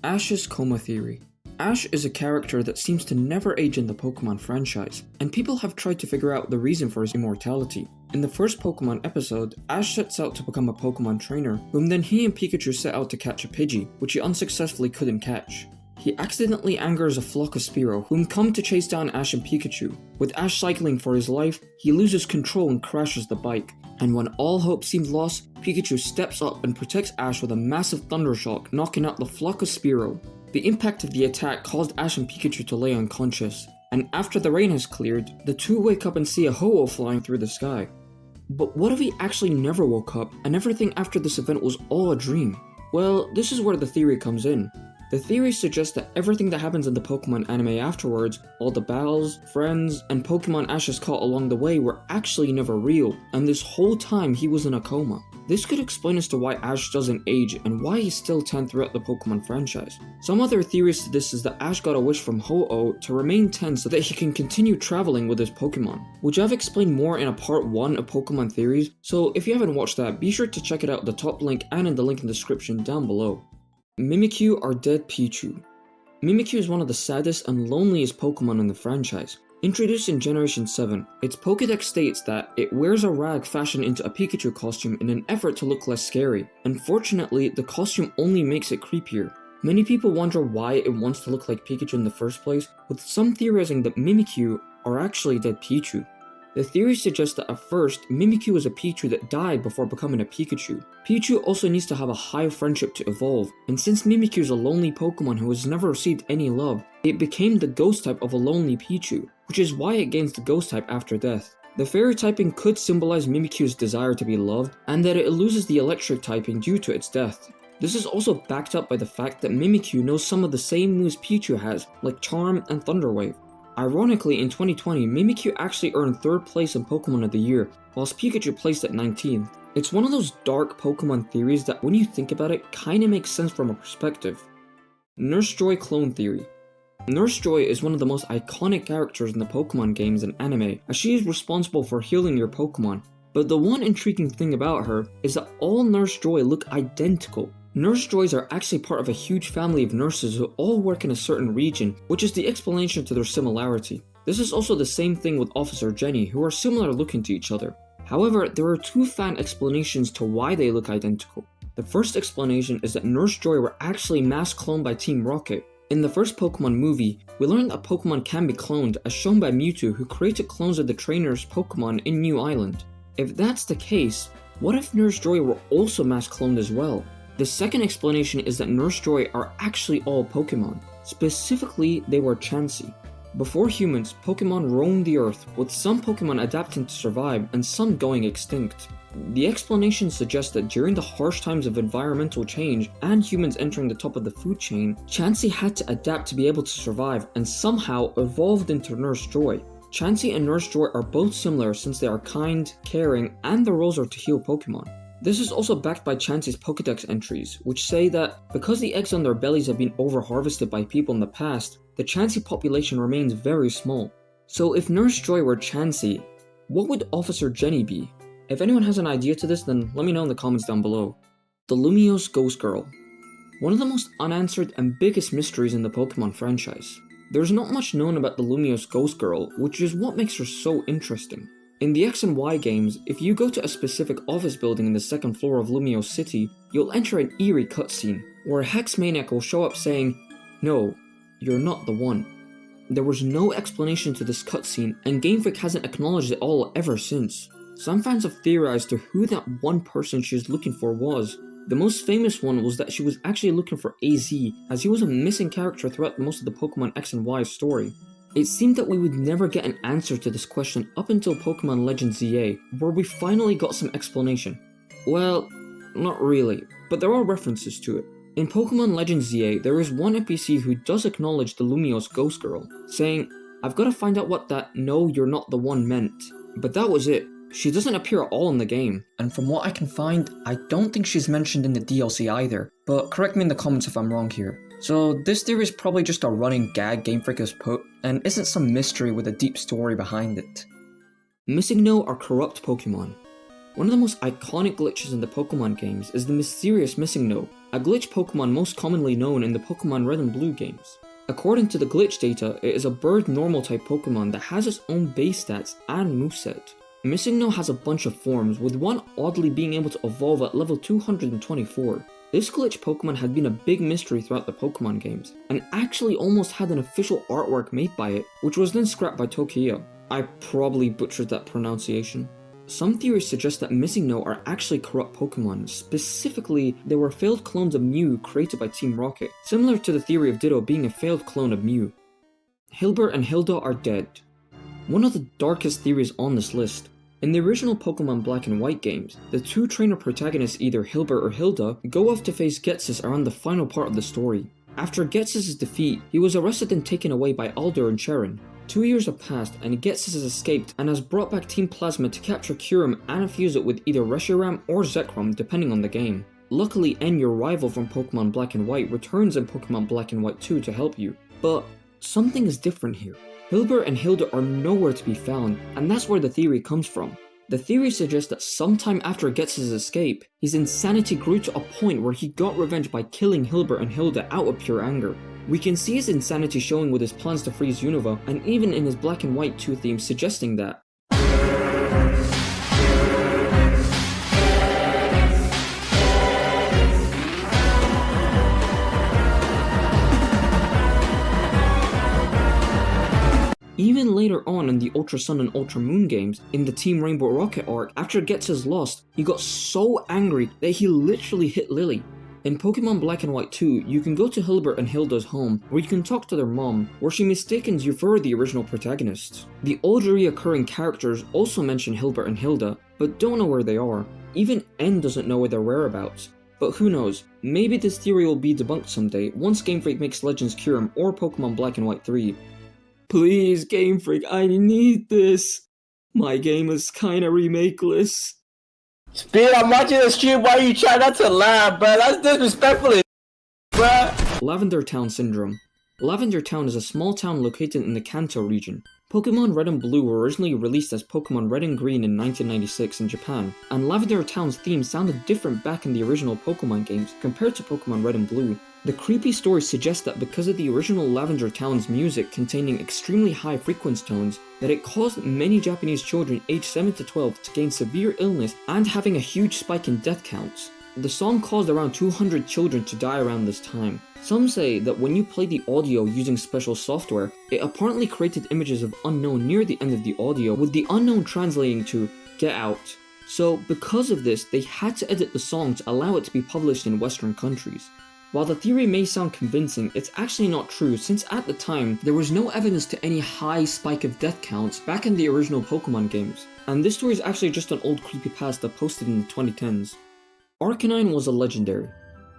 Ash's coma theory. Ash is a character that seems to never age in the Pokémon franchise, and people have tried to figure out the reason for his immortality. In the first Pokémon episode, Ash sets out to become a Pokémon trainer, whom then he and Pikachu set out to catch a Pidgey, which he unsuccessfully couldn't catch. He accidentally angers a flock of Spearow, whom come to chase down Ash and Pikachu. With Ash cycling for his life, he loses control and crashes the bike. And when all hope seemed lost, Pikachu steps up and protects Ash with a massive thunder shock, knocking out the flock of Spearow. The impact of the attack caused Ash and Pikachu to lay unconscious, and after the rain has cleared, the two wake up and see a Ho-Oh flying through the sky. But what if he actually never woke up, and everything after this event was all a dream? Well, this is where the theory comes in. The theory suggests that everything that happens in the Pokemon anime afterwards, all the battles, friends, and Pokemon Ash has caught along the way were actually never real, and this whole time he was in a coma. This could explain as to why Ash doesn't age and why he's still 10 throughout the Pokemon franchise. Some other theories to this is that Ash got a wish from Ho-Oh to remain 10 so that he can continue traveling with his Pokemon, which I've explained more in a part 1 of Pokemon theories, so if you haven't watched that, be sure to check it out at the top link and in the link in the description down below. Mimikyu or Dead Pichu. Mimikyu is one of the saddest and loneliest Pokemon in the franchise. Introduced in Generation 7, its Pokédex states that it wears a rag fashioned into a Pikachu costume in an effort to look less scary. Unfortunately, the costume only makes it creepier. Many people wonder why it wants to look like Pikachu in the first place, with some theorizing that Mimikyu are actually Dead Pichu. The theory suggests that at first, Mimikyu was a Pichu that died before becoming a Pikachu. Pichu also needs to have a high friendship to evolve, and since Mimikyu is a lonely Pokemon who has never received any love, it became the ghost type of a lonely Pichu, which is why it gains the ghost type after death. The fairy typing could symbolize Mimikyu's desire to be loved, and that it loses the electric typing due to its death. This is also backed up by the fact that Mimikyu knows some of the same moves Pichu has, like Charm and Thunder Wave. Ironically, in 2020, Mimikyu actually earned 3rd place in Pokemon of the Year, whilst Pikachu placed at 19th. It's one of those dark Pokemon theories that when you think about it, kinda makes sense from a perspective. Nurse Joy clone theory. Nurse Joy is one of the most iconic characters in the Pokemon games and anime, as she is responsible for healing your Pokemon. But the one intriguing thing about her is that all Nurse Joy look identical. Nurse Joys are actually part of a huge family of nurses who all work in a certain region, which is the explanation to their similarity. This is also the same thing with Officer Jenny, who are similar looking to each other. However, there are two fan explanations to why they look identical. The first explanation is that Nurse Joy were actually mass cloned by Team Rocket. In the first Pokemon movie, we learned that Pokemon can be cloned, as shown by Mewtwo, who created clones of the trainer's Pokemon in New Island. If that's the case, what if Nurse Joy were also mass cloned as well? The second explanation is that Nurse Joy are actually all Pokemon. Specifically, they were Chansey. Before humans, Pokemon roamed the earth, with some Pokemon adapting to survive and some going extinct. The explanation suggests that during the harsh times of environmental change and humans entering the top of the food chain, Chansey had to adapt to be able to survive and somehow evolved into Nurse Joy. Chansey and Nurse Joy are both similar since they are kind, caring, and their roles are to heal Pokemon. This is also backed by Chansey's Pokédex entries, which say that because the eggs on their bellies have been over-harvested by people in the past, the Chansey population remains very small. So if Nurse Joy were Chansey, what would Officer Jenny be? If anyone has an idea to this, then let me know in the comments down below. The Lumiose Ghost Girl. One of the most unanswered and biggest mysteries in the Pokemon franchise. There's not much known about the Lumiose Ghost Girl, which is what makes her so interesting. In the X and Y games, if you go to a specific office building in the 2nd floor of Lumiose City, you'll enter an eerie cutscene, where a Hex Maniac will show up saying, "No, you're not the one." There was no explanation to this cutscene, and Game Freak hasn't acknowledged it all ever since. Some fans have theorized to who that one person she was looking for was. The most famous one was that she was actually looking for AZ, as he was a missing character throughout most of the Pokemon X and Y story. It seemed that we would never get an answer to this question up until Pokemon Legends ZA, where we finally got some explanation. Well, not really, but there are references to it. In Pokemon Legends ZA, there is one NPC who does acknowledge the Lumiose Ghost Girl, saying, "I've got to find out what that 'no, you're not the one' meant." But that was it. She doesn't appear at all in the game, and from what I can find, I don't think she's mentioned in the DLC either, but correct me in the comments if I'm wrong here. So this theory is probably just a running gag Game Freak has put, and isn't some mystery with a deep story behind it. Missing No are corrupt Pokemon. One of the most iconic glitches in the Pokémon games is the mysterious missing no, a glitch Pokémon most commonly known in the Pokémon Red and Blue games. According to the glitch data, it is a bird normal type Pokémon that has its own base stats and moveset. Missing no has a bunch of forms, with one oddly being able to evolve at level 224. This glitch Pokémon had been a big mystery throughout the Pokémon games, and actually almost had an official artwork made by it, which was then scrapped by Tokyo. I probably butchered that pronunciation. Some theories suggest that Missing No are actually corrupt Pokémon. Specifically, they were failed clones of Mew created by Team Rocket, similar to the theory of Ditto being a failed clone of Mew. Hilbert and Hilda are dead. One of the darkest theories on this list. In the original Pokémon Black and White games, the two trainer protagonists, either Hilbert or Hilda, go off to face Ghetsis around the final part of the story. After Ghetsis' defeat, he was arrested and taken away by Alder and Sharon. 2 years have passed and Ghetsis has escaped and has brought back Team Plasma to capture Kyurem and infuse it with either Reshiram or Zekrom depending on the game. Luckily, N, your rival from Pokémon Black and White, returns in Pokémon Black and White 2 to help you. But something is different here. Hilbert and Hilda are nowhere to be found, and that's where the theory comes from. The theory suggests that sometime after Ghetsis' escape, his insanity grew to a point where he got revenge by killing Hilbert and Hilda out of pure anger. We can see his insanity showing with his plans to freeze Unova, and even in his Black and White 2 theme suggesting that. Even later on in the Ultra Sun and Ultra Moon games, in the Team Rainbow Rocket arc, after Ghetsis lost, he got so angry that he literally hit Lily. In Pokémon Black and White 2, you can go to Hilbert and Hilda's home, where you can talk to their mom, where she mistakens you for the original protagonists. The old reoccurring characters also mention Hilbert and Hilda, but don't know where they are. Even N doesn't know their whereabouts. But who knows, maybe this theory will be debunked someday, once Game Freak makes Legends Kyurem or Pokémon Black and White 3. Please, Game Freak, I need this. My game is kinda remakeless. Speed, I'm watching the stream while you try not to laugh, bro. That's disrespectful, bro. Lavender Town Syndrome. Lavender Town is a small town located in the Kanto region. Pokémon Red and Blue were originally released as Pokémon Red and Green in 1996 in Japan, and Lavender Town's theme sounded different back in the original Pokémon games compared to Pokémon Red and Blue. The creepy story suggests that because of the original Lavender Town's music containing extremely high frequency tones, that it caused many Japanese children aged 7 to 12 to gain severe illness and having a huge spike in death counts. The song caused around 200 children to die around this time. Some say that when you play the audio using special software, it apparently created images of unknown near the end of the audio, with the unknown translating to "get out." So because of this, they had to edit the song to allow it to be published in Western countries. While the theory may sound convincing, it's actually not true, since at the time, there was no evidence to any high spike of death counts back in the original Pokemon games. And this story is actually just an old creepypasta posted in the 2010s. Arcanine was a legendary.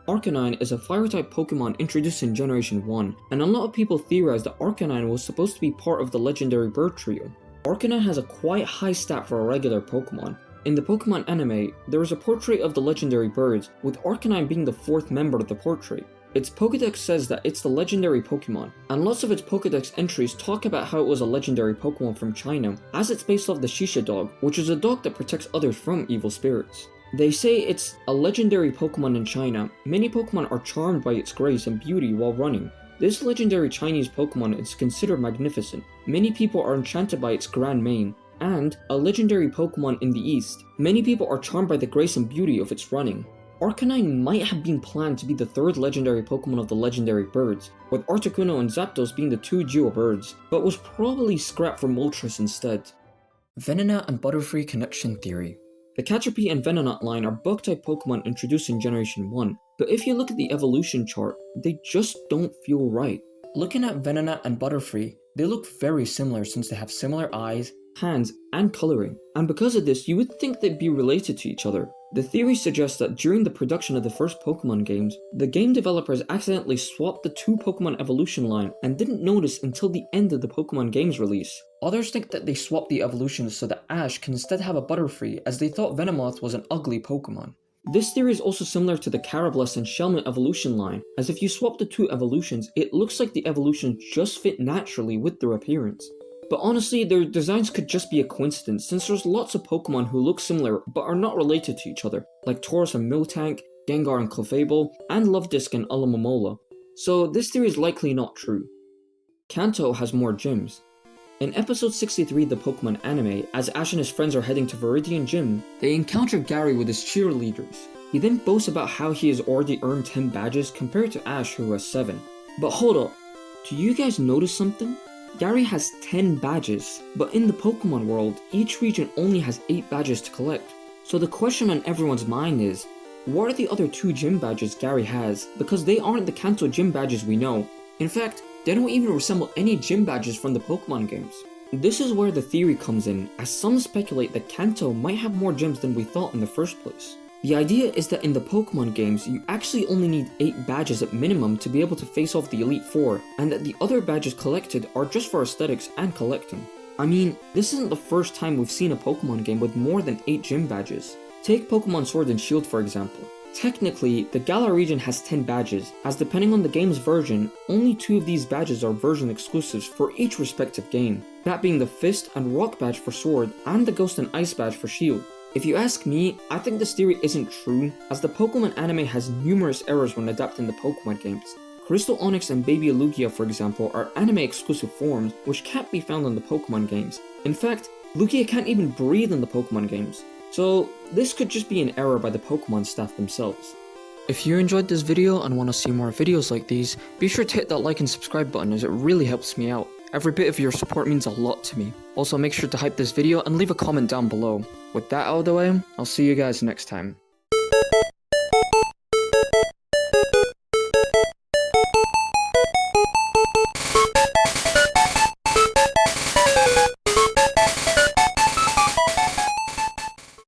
Arcanine is a fire-type Pokemon introduced in Generation 1, and a lot of people theorize that Arcanine was supposed to be part of the legendary bird trio. Arcanine has a quite high stat for a regular Pokemon. In the Pokemon anime, there is a portrait of the legendary birds, with Arcanine being the fourth member of the portrait. Its Pokédex says that it's the legendary Pokemon, and lots of its Pokédex entries talk about how it was a legendary Pokemon from China, as it's based off the Shisha dog, which is a dog that protects others from evil spirits. They say it's a legendary Pokemon in China. Many Pokemon are charmed by its grace and beauty while running. This legendary Chinese Pokemon is considered magnificent. Many people are enchanted by its grand mane. And a legendary Pokemon in the East. Many people are charmed by the grace and beauty of its running. Arcanine might have been planned to be the third legendary Pokemon of the legendary birds, with Articuno and Zapdos being the two duo birds, but was probably scrapped for Moltres instead. Venonat and Butterfree Connection Theory. The Caterpie and Venonat line are bug-type Pokemon introduced in Generation 1, but if you look at the evolution chart, they just don't feel right. Looking at Venonat and Butterfree, they look very similar since they have similar eyes, hands, and colouring, and because of this you would think they'd be related to each other. The theory suggests that during the production of the first Pokemon games, the game developers accidentally swapped the two Pokemon evolution line and didn't notice until the end of the Pokemon games release. Others think that they swapped the evolutions so that Ash can instead have a Butterfree, as they thought Venomoth was an ugly Pokemon. This theory is also similar to the Carabless and Shelmet evolution line, as if you swap the two evolutions, it looks like the evolutions just fit naturally with their appearance. But honestly, their designs could just be a coincidence since there's lots of Pokemon who look similar but are not related to each other, like Tauros and Miltank, Gengar and Clefable, and Lovedisk and Alomomola. So this theory is likely not true. Kanto has more gyms. In episode 63 of the Pokemon anime, as Ash and his friends are heading to Viridian Gym, they encounter Gary with his cheerleaders. He then boasts about how he has already earned 10 badges compared to Ash who has 7. But hold up, do you guys notice something? Gary has 10 badges, but in the Pokemon world, each region only has 8 badges to collect. So the question on everyone's mind is, what are the other 2 gym badges Gary has, because they aren't the Kanto gym badges we know. In fact, they don't even resemble any gym badges from the Pokemon games. This is where the theory comes in, as some speculate that Kanto might have more gyms than we thought in the first place. The idea is that in the Pokemon games, you actually only need 8 badges at minimum to be able to face off the Elite Four, and that the other badges collected are just for aesthetics and collecting. I mean, this isn't the first time we've seen a Pokemon game with more than 8 gym badges. Take Pokemon Sword and Shield for example. Technically, the Galar region has 10 badges, as depending on the game's version, only 2 of these badges are version exclusives for each respective game, that being the Fist and Rock badge for Sword, and the Ghost and Ice badge for Shield. If you ask me, I think this theory isn't true, as the Pokemon anime has numerous errors when adapting the Pokemon games. Crystal Onyx and Baby Lugia, for example, are anime exclusive forms which can't be found in the Pokemon games. In fact, Lugia can't even breathe in the Pokemon games. So this could just be an error by the Pokemon staff themselves. If you enjoyed this video and want to see more videos like these, be sure to hit that like and subscribe button as it really helps me out. Every bit of your support means a lot to me. Also make sure to hype this video and leave a comment down below. With that out of the way, I'll see you guys next time.